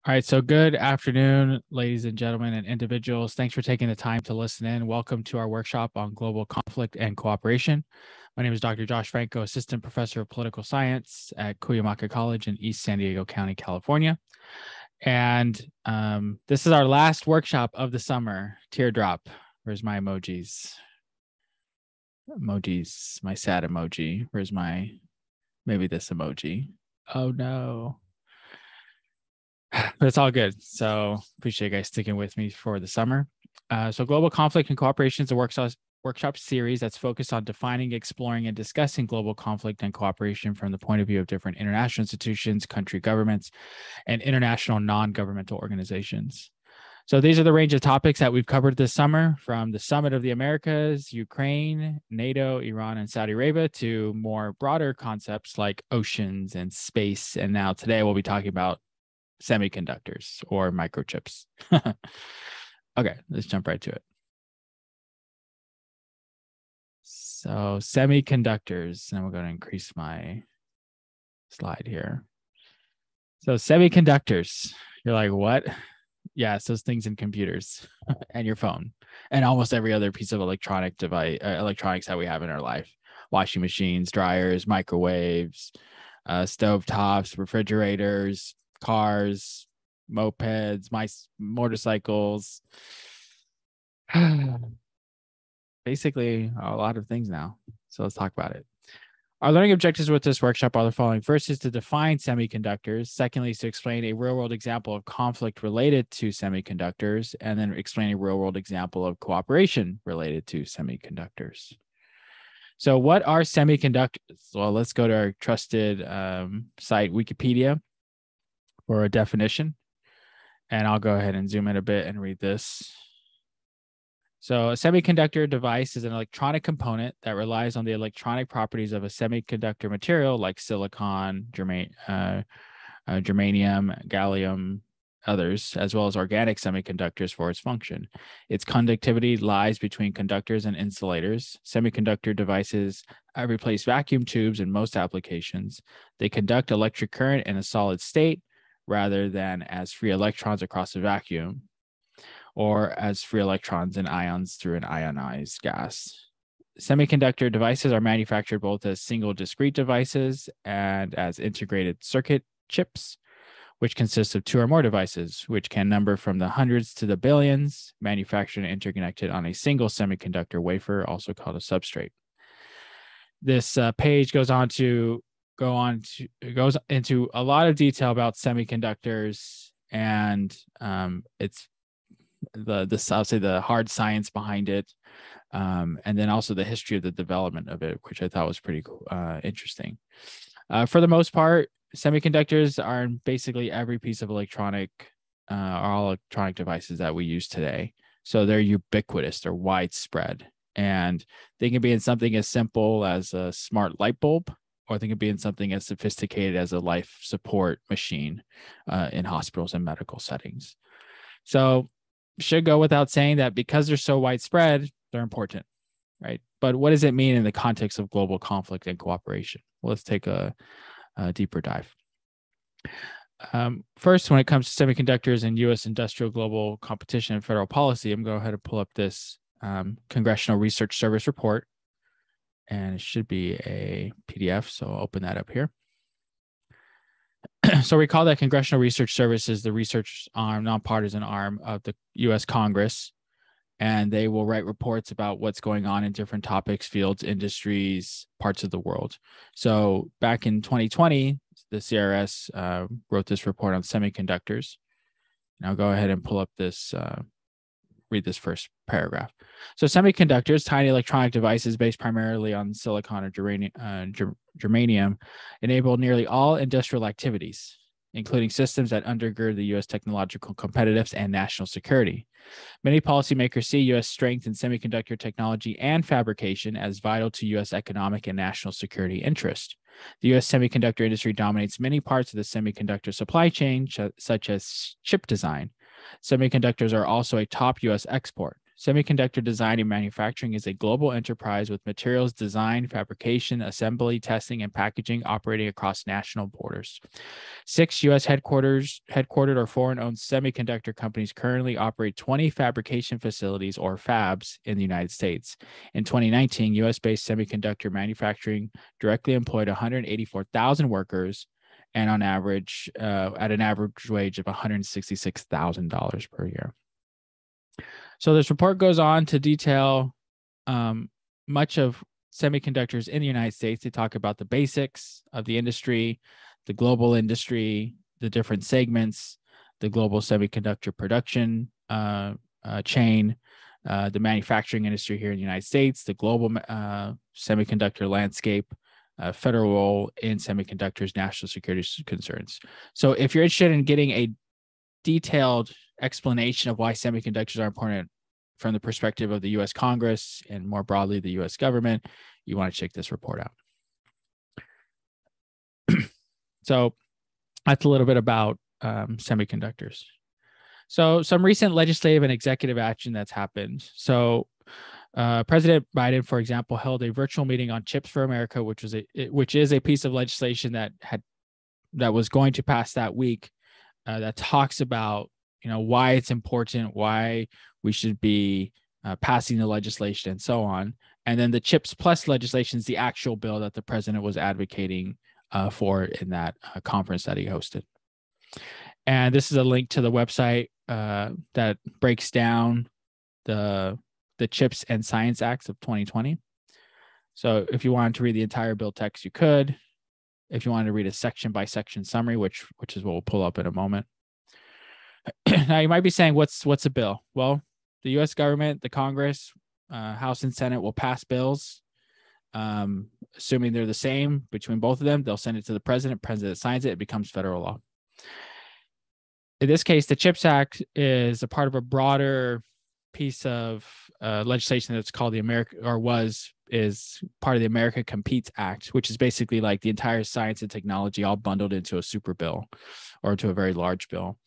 All right, so good afternoon, ladies and gentlemen, and individuals. Thanks for taking the time to listen in. Welcome to our workshop on global conflict and cooperation. My name is Dr. Josh Franco, Assistant Professor of Political Science at Cuyamaca College in East San Diego County, California. And this is our last workshop of the summer. Teardrop. Where's my emojis? Emojis, my sad emoji. Where's maybe this emoji? Oh no. But it's all good. So appreciate you guys sticking with me for the summer. So global conflict and cooperation is a workshop series that's focused on defining, exploring, and discussing global conflict and cooperation from the point of view of different international institutions, country governments, and international non-governmental organizations. So these are the range of topics that we've covered this summer, from the Summit of the Americas, Ukraine, NATO, Iran, and Saudi Arabia, to more broader concepts like oceans and space. And now today we'll be talking about semiconductors or microchips. Okay, let's jump right to it. So semiconductors, and we're going to increase my slide here. So semiconductors, you're like, what? Yeah, it's those things in computers and your phone and almost every other piece of electronic device, electronics that we have in our life. Washing machines, dryers, microwaves, stove tops, refrigerators, cars, mopeds, motorcycles, basically a lot of things now. So let's talk about it. Our learning objectives with this workshop are the following. First is to define semiconductors. Secondly is to explain a real-world example of conflict related to semiconductors, and then explain a real-world example of cooperation related to semiconductors. So what are semiconductors? Well, let's go to our trusted site, Wikipedia, for a definition. And I'll go ahead and zoom in a bit and read this. So a semiconductor device is an electronic component that relies on the electronic properties of a semiconductor material like silicon, germanium, gallium, others, as well as organic semiconductors for its function. Its conductivity lies between conductors and insulators. Semiconductor devices replace vacuum tubes in most applications. They conduct electric current in a solid state rather than as free electrons across a vacuum, or as free electrons and ions through an ionized gas. Semiconductor devices are manufactured both as single discrete devices and as integrated circuit chips, which consist of two or more devices, which can number from the hundreds to the billions, manufactured and interconnected on a single semiconductor wafer, also called a substrate. This page goes into a lot of detail about semiconductors, and it's I'll say the hard science behind it, and then also the history of the development of it, which I thought was pretty cool, interesting. For the most part, semiconductors are in basically every piece of all electronic devices that we use today. So they're ubiquitous, they're widespread, and they can be in something as simple as a smart light bulb, or they can be in something as sophisticated as a life support machine in hospitals and medical settings. So should go without saying that because they're so widespread, they're important, right? But what does it mean in the context of global conflict and cooperation? Well, let's take a deeper dive. First, when it comes to semiconductors and U.S. industrial global competition and federal policy, I'm going to go ahead and pull up this Congressional Research Service report, and it should be a PDF, so I'll open that up here. So recall that Congressional Research Service is the research arm, nonpartisan arm of the U.S. Congress, and they will write reports about what's going on in different topics, fields, industries, parts of the world. So back in 2020, the CRS wrote this report on semiconductors. And I'll go ahead and pull up this, read this first paragraph. So semiconductors, tiny electronic devices based primarily on silicon or germanium, enable nearly all industrial activities, including systems that undergird the U.S. technological competitiveness and national security. Many policymakers see U.S. strength in semiconductor technology and fabrication as vital to U.S. economic and national security interest. The U.S. semiconductor industry dominates many parts of the semiconductor supply chain, such as chip design. Semiconductors are also a top U.S. export. Semiconductor design and manufacturing is a global enterprise with materials design, fabrication, assembly, testing, and packaging operating across national borders. 6 U.S. headquartered or foreign-owned semiconductor companies currently operate 20 fabrication facilities or fabs in the United States. In 2019, U.S.-based semiconductor manufacturing directly employed 184,000 workers, and on average, at an average wage of $166,000 per year. So this report goes on to detail much of semiconductors in the United States. They talk about the basics of the industry, the global industry, the different segments, the global semiconductor production chain, the manufacturing industry here in the United States, the global semiconductor landscape, federal role in semiconductors, national security concerns. So if you're interested in getting a detailed explanation of why semiconductors are important from the perspective of the U.S. Congress and more broadly the U.S. government, you want to check this report out. So that's a little bit about semiconductors. So some recent legislative and executive action that's happened. So President Biden, for example, held a virtual meeting on Chips for America, which is a piece of legislation that was going to pass that week, that talks about why it's important, why we should be passing the legislation, and so on. And then the Chips Plus legislation is the actual bill that the president was advocating for in that conference that he hosted. And this is a link to the website that breaks down the Chips and Science Acts of 2020. So if you wanted to read the entire bill text, you could. If you wanted to read a section by section summary, which is what we'll pull up in a moment. Now you might be saying, what's a bill? Well, the U.S. government, the Congress, House and Senate will pass bills. Assuming they're the same between both of them, they'll send it to the president. President signs it. It becomes federal law. In this case, the CHIPS Act is a part of a broader piece of legislation that's called is part of the America Competes Act, which is basically like the entire science and technology all bundled into a super bill or to a very large bill.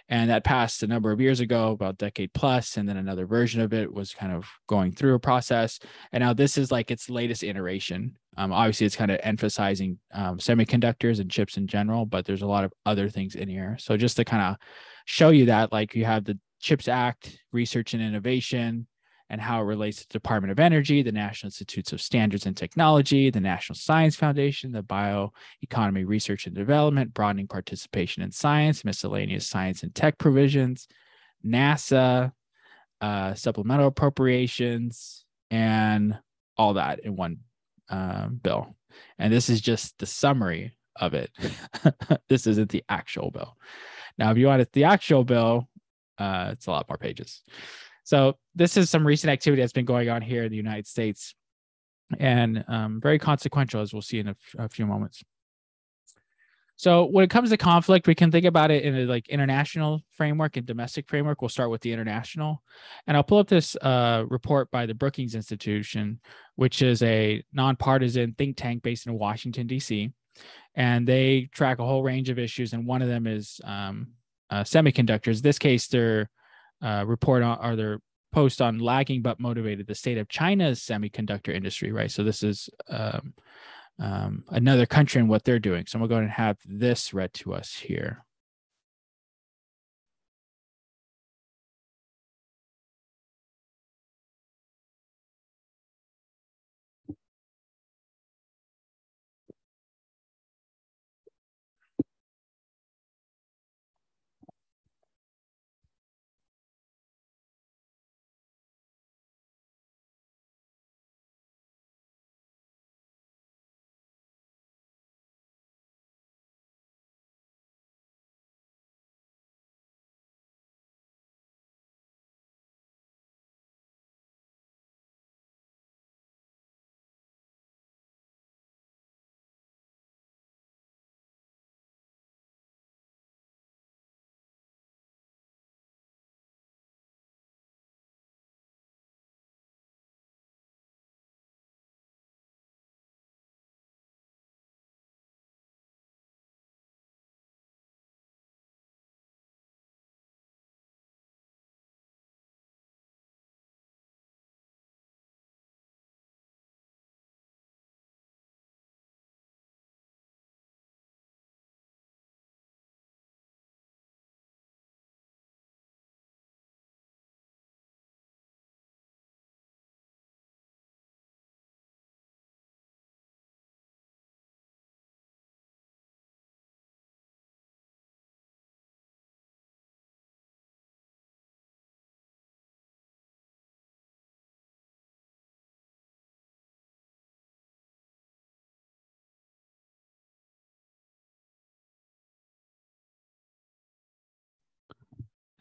And that passed a number of years ago, about a decade plus, and then another version of it was kind of going through a process. And now this is like its latest iteration. Obviously, it's kind of emphasizing semiconductors and chips in general, but there's a lot of other things in here. So just to kind of show you that, like you have the CHIPS Act, research and innovation, and how it relates to the Department of Energy, the National Institutes of Standards and Technology, the National Science Foundation, the Bioeconomy Research and Development, broadening participation in science, miscellaneous science and tech provisions, NASA, supplemental appropriations, and all that in one bill. And this is just the summary of it. This isn't the actual bill. Now, if you want the actual bill, it's a lot more pages. So this is some recent activity that's been going on here in the United States, and very consequential, as we'll see in a few moments. So when it comes to conflict, we can think about it in a international framework and domestic framework. We'll start with the international, and I'll pull up this report by the Brookings Institution, which is a nonpartisan think tank based in Washington, D.C., and they track a whole range of issues, and one of them is semiconductors. In this case, their report on, or their post on lagging but motivated, the state of China's semiconductor industry, right? So this is another country and what they're doing. So I'm going to go ahead and have this read to us here.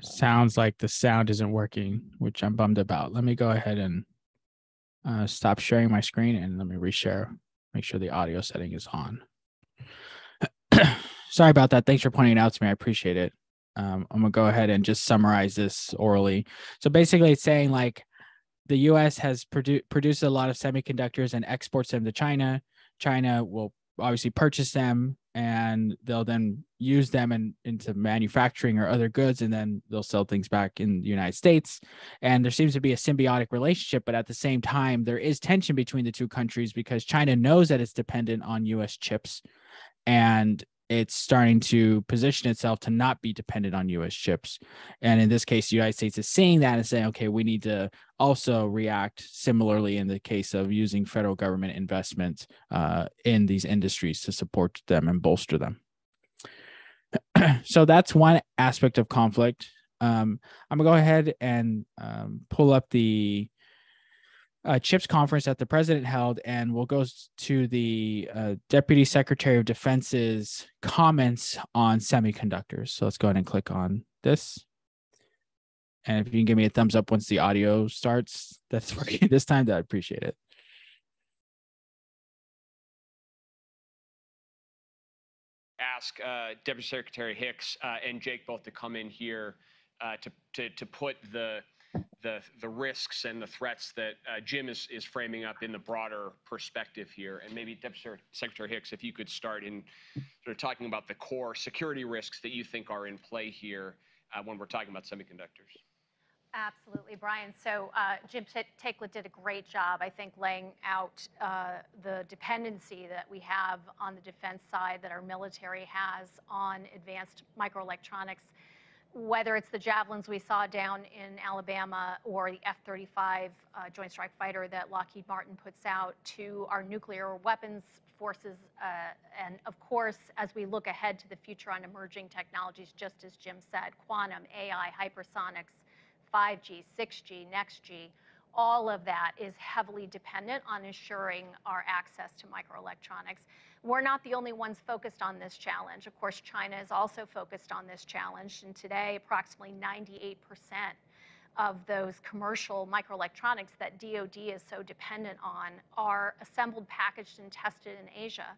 Sounds like the sound isn't working, which I'm bummed about. Let me go ahead and stop sharing my screen and let me reshare. Make sure the audio setting is on. Sorry about that. Thanks for pointing it out to me. I appreciate it. I'm gonna go ahead and just summarize this orally. So basically, it's saying like the U.S. has produced a lot of semiconductors and exports them to China. China will obviously purchase them, and they'll then use them into manufacturing or other goods, and then they'll sell things back in the United States. And there seems to be a symbiotic relationship, but at the same time, there is tension between the two countries because China knows that it's dependent on U.S. chips, and it's starting to position itself to not be dependent on U.S. chips. And in this case, the United States is seeing that and saying, okay, we need to also react similarly in the case of using federal government investment in these industries to support them and bolster them. So that's one aspect of conflict. I'm going to go ahead and pull up the CHIPS conference that the president held, and we'll go to the Deputy Secretary of Defense's comments on semiconductors. So let's go ahead and click on this. And if you can give me a thumbs up once the audio starts, that's working this time, I'd appreciate it. Ask Deputy Secretary Hicks and Jake both to come in here to put the risks and the threats that Jim is framing up in the broader perspective here. And maybe Deputy Secretary Hicks, if you could start in sort of talking about the core security risks that you think are in play here when we're talking about semiconductors. Absolutely, Brian. So Jim Takelett did a great job, I think, laying out the dependency that we have on the defense side that our military has on advanced microelectronics, whether it's the Javelins we saw down in Alabama or the F-35 Joint Strike Fighter that Lockheed Martin puts out, to our nuclear weapons forces. And of course, as we look ahead to the future on emerging technologies, just as Jim said, quantum, AI, hypersonics, 5G, 6G, next G, all of that is heavily dependent on ensuring our access to microelectronics. We're not the only ones focused on this challenge. Of course, China is also focused on this challenge. And today, approximately 98% of those commercial microelectronics that DoD is so dependent on are assembled, packaged, and tested in Asia.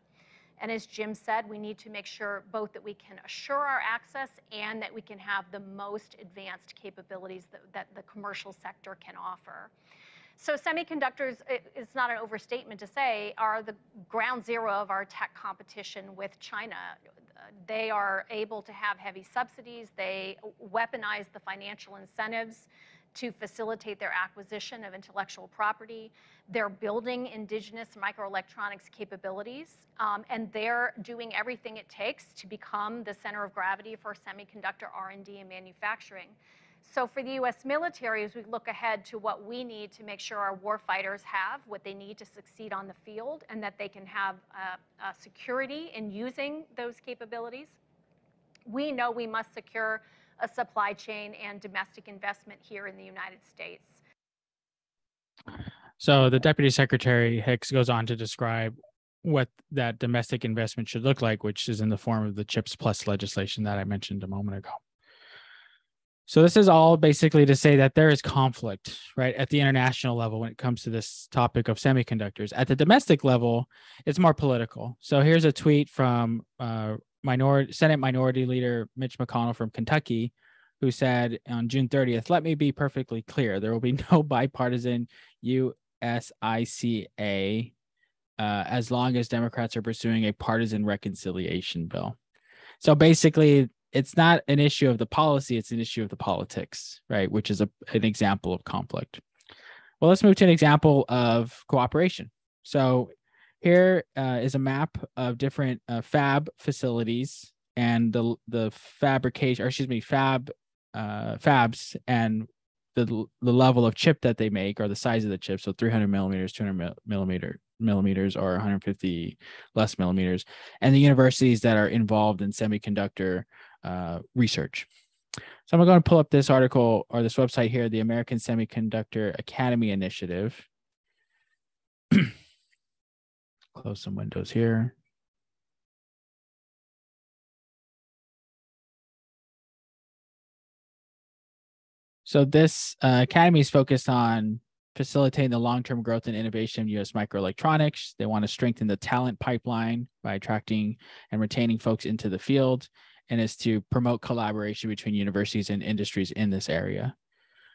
And as Jim said, we need to make sure both that we can assure our access and that we can have the most advanced capabilities that the commercial sector can offer. So semiconductors, it's not an overstatement to say, are the ground zero of our tech competition with China. They are able to have heavy subsidies. They weaponize the financial incentives to facilitate their acquisition of intellectual property. They're building indigenous microelectronics capabilities, and they're doing everything it takes to become the center of gravity for semiconductor R&D and manufacturing. So for the U.S. military, as we look ahead to what we need to make sure our warfighters have what they need to succeed on the field, and that they can have security in using those capabilities, we know we must secure a supply chain and domestic investment here in the United States. So the Deputy Secretary Hicks goes on to describe what that domestic investment should look like, which is in the form of the CHIPS Plus legislation that I mentioned a moment ago. So this is all basically to say that there is conflict, right, at the international level when it comes to this topic of semiconductors. At the domestic level, it's more political. So here's a tweet from Senate Minority Leader Mitch McConnell from Kentucky, who said on June 30th, "Let me be perfectly clear. There will be no bipartisan USICA as long as Democrats are pursuing a partisan reconciliation bill." So basically, it's not an issue of the policy, it's an issue of the politics, right? Which is an example of conflict. Well, let's move to an example of cooperation. So here is a map of different fab facilities and the fabrication, or excuse me, fabs and the level of chip that they make, or the size of the chip. So 300 millimeters, 200 millimeters, or 150 less millimeters, and the universities that are involved in semiconductor research. So I'm going to pull up this article or this website here, the American Semiconductor Academy Initiative. Close some windows here. So this academy is focused on facilitating the long-term growth and innovation of U.S. microelectronics. They want to strengthen the talent pipeline by attracting and retaining folks into the field, and is to promote collaboration between universities and industries in this area.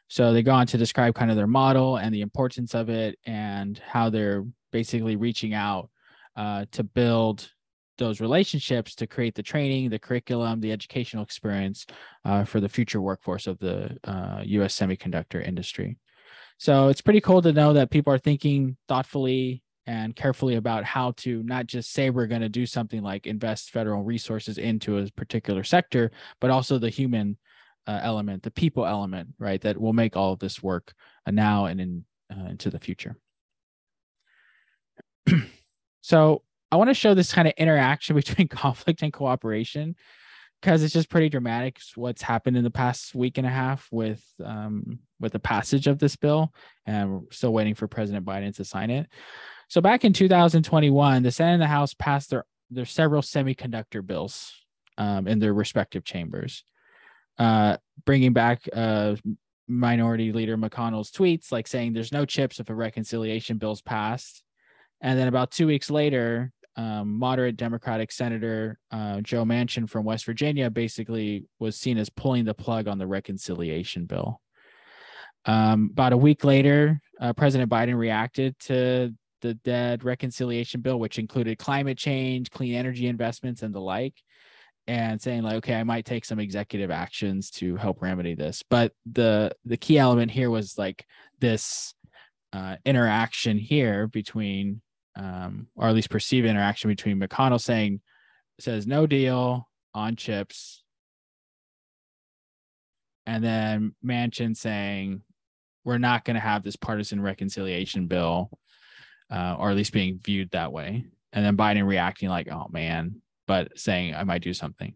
So they go on to describe kind of their model and the importance of it and how they're basically reaching out to build those relationships to create the training, the curriculum, the educational experience for the future workforce of the U.S. semiconductor industry. So it's pretty cool to know that people are thinking thoughtfully and carefully about how to not just say we're going to do something like invest federal resources into a particular sector, but also the human element, the people element, right, that will make all of this work now and into the future. So I want to show this kind of interaction between conflict and cooperation, because it's just pretty dramatic what's happened in the past week and a half with the passage of this bill, and we're still waiting for President Biden to sign it. So back in 2021, the Senate and the House passed their several semiconductor bills in their respective chambers, bringing back Minority Leader McConnell's tweets, like saying there's no chips if a reconciliation bill's passed. And then about 2 weeks later, moderate Democratic Senator Joe Manchin from West Virginia basically was seen as pulling the plug on the reconciliation bill. About a week later, President Biden reacted to the dead reconciliation bill, which included climate change, clean energy investments, and the like, and saying like, okay, I might take some executive actions to help remedy this. But the key element here was like this interaction here between, or at least perceived interaction between McConnell says no deal on chips, and then Manchin saying we're not going to have this partisan reconciliation bill, or at least being viewed that way. And then Biden reacting like, oh man, but saying I might do something.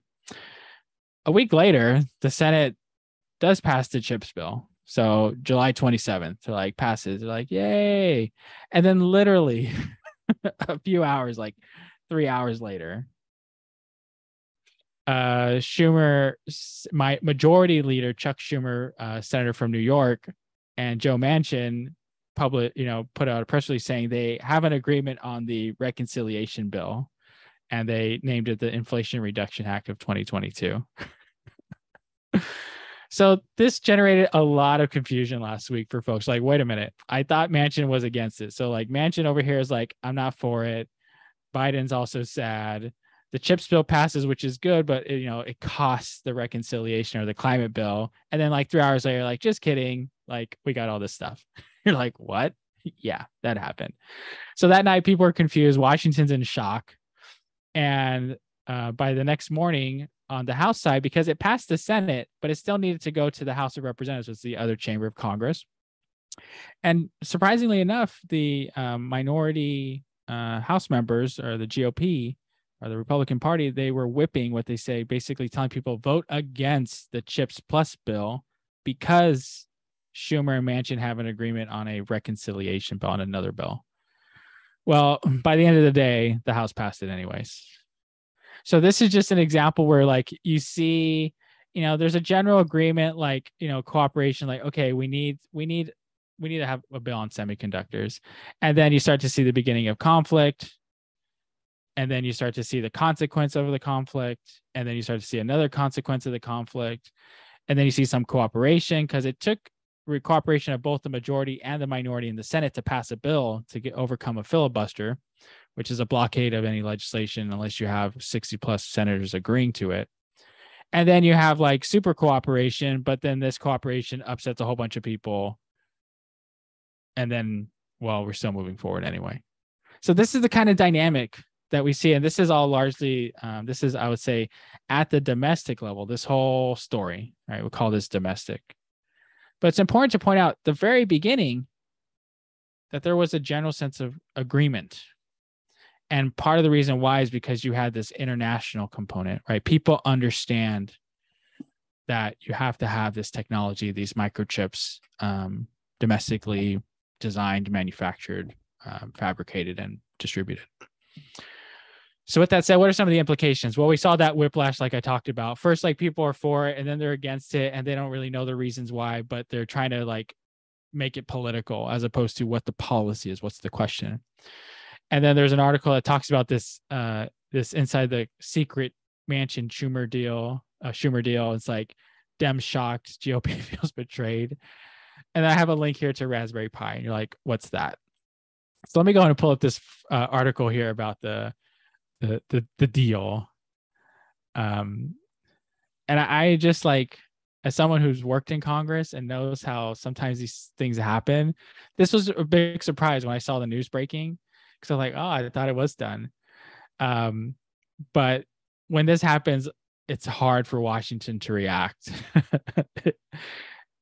A week later, the Senate does pass the chips bill. So July 27th, they're like passes, they're like, yay. And then literally a few hours, like 3 hours later, Schumer, my majority leader, Chuck Schumer, senator from New York, and Joe Manchin put out a press release saying they have an agreement on the reconciliation bill, and they named it the Inflation Reduction Act of 2022. So this generated a lot of confusion last week for folks. Like, wait a minute, I thought Manchin was against it. So like Manchin over here is like, I'm not for it. Biden's also sad. The chips bill passes, which is good, but it costs the reconciliation or the climate bill. And then like 3 hours later, like, just kidding. Like, we got all this stuff. You're like, what? Yeah, that happened. So that night, people were confused. Washington's in shock. And by the next morning on the House side, because it passed the Senate, but it still needed to go to the House of Representatives, which is the other chamber of Congress. And surprisingly enough, the minority House members, or the GOP, or the Republican Party, they were whipping what they say, basically telling people vote against the Chips Plus bill because Schumer and Manchin have an agreement on a reconciliation bill, on another bill. Well, by the end of the day, the House passed it anyways. So this is just an example where like you see, there's a general agreement, like, cooperation, like, okay, we need to have a bill on semiconductors. And then you start to see the beginning of conflict. And then you start to see the consequence of the conflict. And then you start to see another consequence of the conflict. And then you see some cooperation, because it took cooperation of both the majority and the minority in the Senate to pass a bill to overcome a filibuster, which is a blockade of any legislation unless you have 60 plus senators agreeing to it. And then you have like super cooperation, but then this cooperation upsets a whole bunch of people. And then, well, we're still moving forward anyway. So this is the kind of dynamic that we see. And this is all largely, this is, I would say, at the domestic level, this whole story, right? We'll call this domestic. But it's important to point out the very beginning that there was a general sense of agreement. And part of the reason why is because you had this international component, right? People understand that you have to have this technology, these microchips, domestically designed, manufactured, fabricated, and distributed. So with that said, what are some of the implications? Well, we saw that whiplash, like I talked about. First, like people are for it and then they're against it and they don't really know the reasons why, but they're trying to like make it political as opposed to what the policy is. What's the question? And then there's an article that talks about this this inside the secret mansion Schumer deal. It's like Dem shocked, GOP feels betrayed. And I have a link here to Raspberry Pi, and you're like, what's that? So let me go and pull up this article here about the deal. And I just like, as someone who's worked in Congress and knows how sometimes these things happen, this was a big surprise when I saw the news breaking, because I'm like, oh, I thought it was done. But when this happens, it's hard for Washington to react.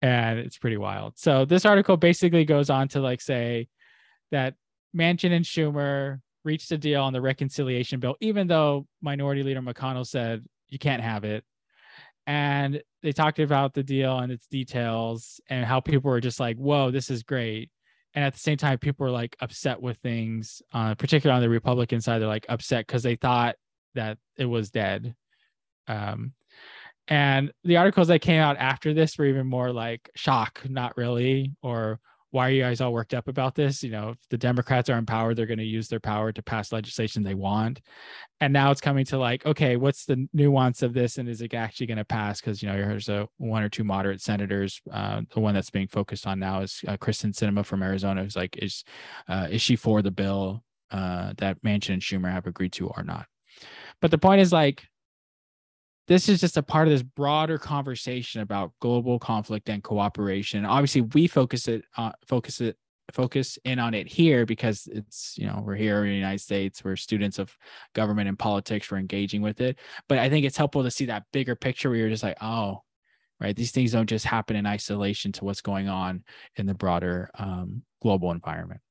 And it's pretty wild. So this article basically goes on to like say that Manchin and Schumer reached a deal on the reconciliation bill, even though Minority Leader McConnell said you can't have it. And they talked about the deal and its details and how people were just like, whoa, this is great. And at the same time, people were like upset with things, particularly on the Republican side. They're like upset because they thought that it was dead. And the articles that came out after this were even more like shock, not really, or why are you guys all worked up about this? You know, if the Democrats are in power, they're going to use their power to pass legislation they want. And now it's coming to like, okay, what's the nuance of this? And is it actually going to pass? Because, you know, there's one or two moderate senators. The one that's being focused on now is Kristen Sinema from Arizona, who's like, is she for the bill that Manchin and Schumer have agreed to or not? But the point is like, this is just a part of this broader conversation about global conflict and cooperation. Obviously, we focus in on it here because it's, you know, we're here in the United States, we're students of government and politics, we're engaging with it. But I think it's helpful to see that bigger picture where you're just like, oh, right, these things don't just happen in isolation to what's going on in the broader global environment.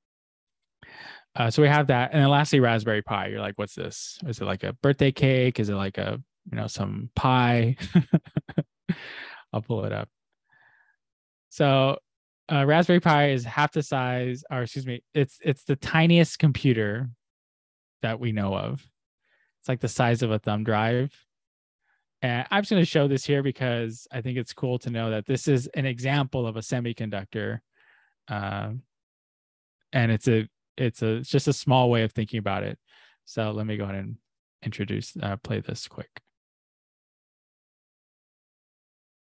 So we have that. And then lastly, Raspberry Pi. You're like, what's this? Is it like a birthday cake? Is it like a, you know, some pie? I'll pull it up. So Raspberry Pi is half the size, or excuse me, it's the tiniest computer that we know of. It's like the size of a thumb drive. And I'm just going to show this here because I think it's cool to know that this is an example of a semiconductor. And it's just a small way of thinking about it. So let me go ahead and play this quick.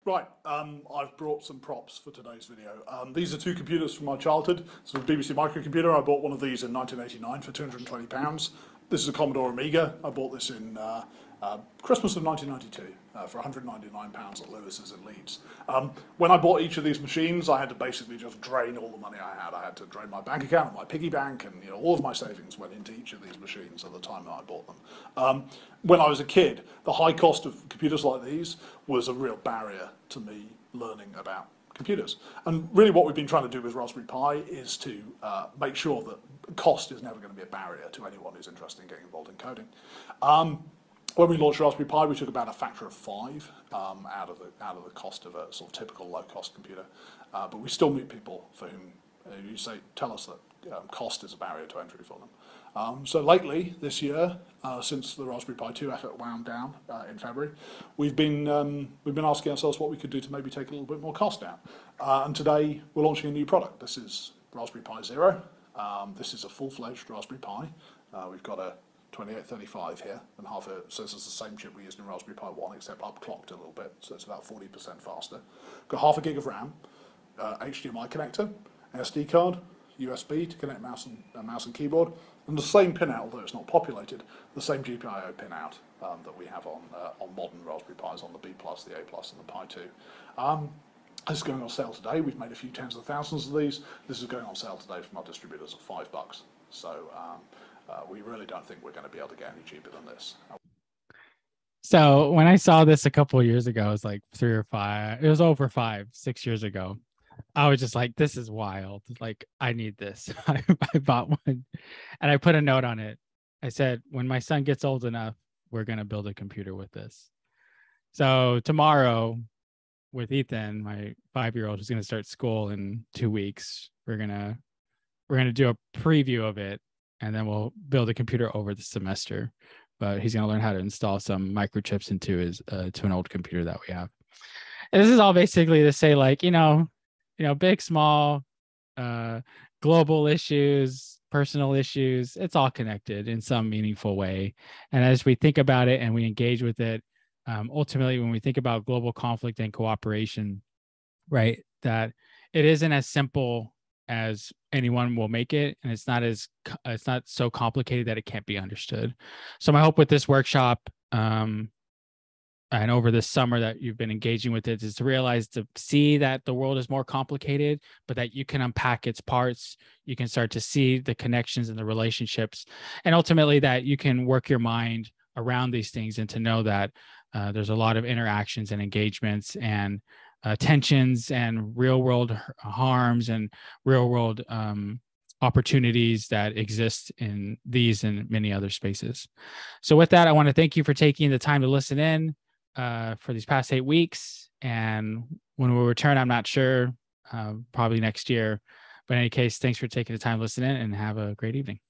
Right, I've brought some props for today's video. These are two computers from my childhood. So the BBC microcomputer, I bought one of these in 1989 for £220. This is a Commodore Amiga. I bought this in Christmas of 1992 for £199 at Lewis's in Leeds. When I bought each of these machines, I had to basically just drain all the money I had. I had to drain my bank account, my piggy bank, and you know, all of my savings went into each of these machines at the time that I bought them. When I was a kid, the high cost of computers like these was a real barrier to me learning about computers. And really what we've been trying to do with Raspberry Pi is to make sure that cost is never going to be a barrier to anyone who's interested in getting involved in coding. When we launched Raspberry Pi, we took about a factor of 5 out of the cost of a sort of typical low-cost computer. But we still meet people for whom you tell us that cost is a barrier to entry for them. So lately, this year, since the Raspberry Pi 2 effort wound down in February, we've been asking ourselves what we could do to maybe take a little bit more cost down. And today, we're launching a new product. This is Raspberry Pi Zero. This is a full-fledged Raspberry Pi. We've got a 2835 here, and half it says it's the same chip we used in Raspberry Pi 1, except upclocked a little bit, so it's about 40% faster. Got half a gig of RAM, HDMI connector, SD card, USB to connect mouse and keyboard, and the same pinout, although it's not populated, the same GPIO pinout that we have on modern Raspberry Pis, on the B+, the A+, and the Pi 2. This is going on sale today. We've made a few tens of thousands of these. This is going on sale today from our distributors at $5. So we really don't think we're going to be able to get any cheaper than this. So when I saw this a couple of years ago, it was like 3 or 5. It was over 6 years ago. I was just like, this is wild. Like, I need this. I bought one and I put a note on it. I said, when my son gets old enough, we're going to build a computer with this. So tomorrow with Ethan, my 5-year-old who's going to start school in 2 weeks, we're going to do a preview of it, and then we'll build a computer over the semester but he's going to learn how to install some microchips into his to an old computer that we have. And this is all basically to say, like, big, small, global issues, personal issues, it's all connected in some meaningful way. And as we think about it and we engage with it, ultimately, when we think about global conflict and cooperation, right, that it isn't as simple as anyone will make it, and it's not so complicated that it can't be understood. So my hope with this workshop, and over this summer that you've been engaging with it, is to see that the world is more complicated, but that you can unpack its parts. You can start to see the connections and the relationships, and ultimately that you can work your mind around these things and to know that there's a lot of interactions and engagements and tensions and real world harms and real world opportunities that exist in these and many other spaces. So with that, I want to thank you for taking the time to listen in for these past 8 weeks. And when we return, I'm not sure, probably next year. But in any case, thanks for taking the time to listen in, and have a great evening.